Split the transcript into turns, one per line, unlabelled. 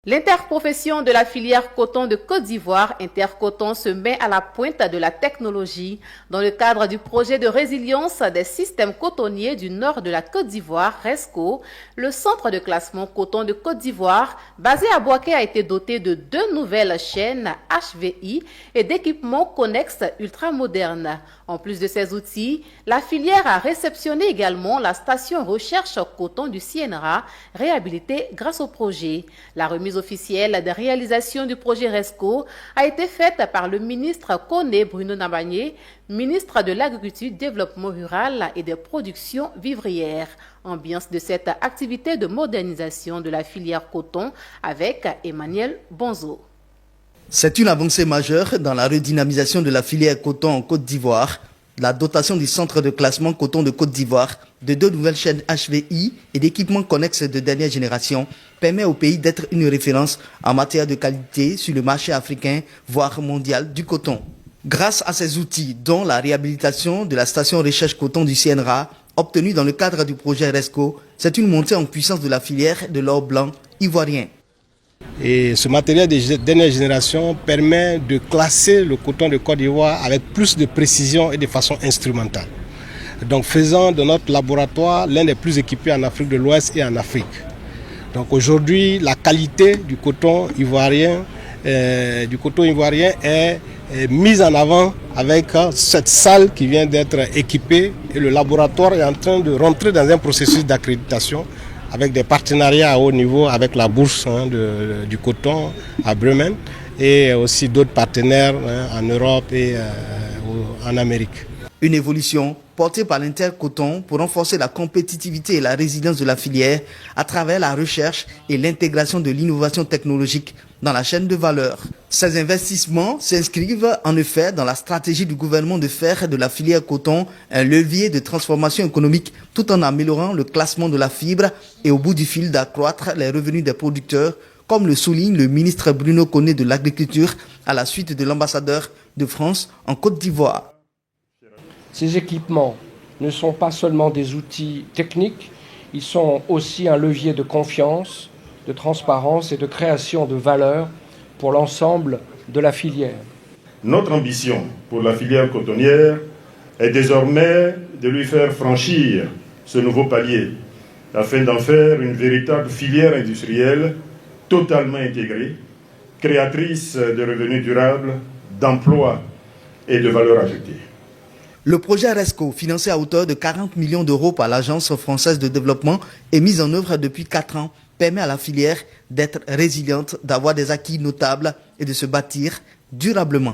L'interprofession de la filière coton de Côte d'Ivoire, Intercoton, se met à la pointe de la technologie dans le cadre du projet de résilience des systèmes cotonniers du nord de la Côte d'Ivoire, RESCO. Le centre de classement coton de Côte d'Ivoire, basé à Bouaké, a été doté de 2 nouvelles chaînes HVI et d'équipements connexes ultramodernes. En plus de ces outils, la filière a réceptionné également la station recherche coton du CNRA, réhabilitée grâce au projet. La remise officielle de réalisation du projet RESCO a été faite par le ministre Koné Bruno Nabagné, ministre de l'Agriculture, Développement rural et des productions vivrières. Ambiance de cette activité de modernisation de la filière coton avec Emmanuel Bonzo.
C'est une avancée majeure dans la redynamisation de la filière coton en Côte d'Ivoire. La dotation du centre de classement coton de Côte d'Ivoire de 2 nouvelles chaînes HVI et d'équipements connexes de dernière génération permet au pays d'être une référence en matière de qualité sur le marché africain, voire mondial du coton. Grâce à ces outils, dont la réhabilitation de la station recherche coton du CNRA, obtenue dans le cadre du projet RESCO, c'est une montée en puissance de la filière de l'or blanc ivoirien.
Et ce matériel de dernière génération permet de classer le coton de Côte d'Ivoire avec plus de précision et de façon instrumentale. Donc faisant de notre laboratoire l'un des plus équipés en Afrique de l'Ouest et en Afrique. Donc aujourd'hui, la qualité du coton ivoirien est mise en avant avec cette salle qui vient d'être équipée et le laboratoire est en train de rentrer dans un processus d'accréditation avec des partenariats à haut niveau avec la bourse du coton à Bremen et aussi d'autres partenaires en Europe et en Amérique.
Une évolution portée par l'Intercoton pour renforcer la compétitivité et la résilience de la filière à travers la recherche et l'intégration de l'innovation technologique dans la chaîne de valeur. Ces investissements s'inscrivent en effet dans la stratégie du gouvernement de faire de la filière coton un levier de transformation économique tout en améliorant le classement de la fibre et au bout du fil d'accroître les revenus des producteurs, comme le souligne le ministre Bruno Koné de l'Agriculture à la suite de l'ambassadeur de France en Côte d'Ivoire.
Ces équipements ne sont pas seulement des outils techniques, ils sont aussi un levier de confiance, de transparence et de création de valeur pour l'ensemble de la filière.
Notre ambition pour la filière cotonnière est désormais de lui faire franchir ce nouveau palier afin d'en faire une véritable filière industrielle totalement intégrée, créatrice de revenus durables, d'emplois et de valeur ajoutée.
Le projet RESCO, financé à hauteur de 40 millions d'euros par l'Agence française de développement et mis en œuvre depuis 4 ans, permet à la filière d'être résiliente, d'avoir des acquis notables et de se bâtir durablement.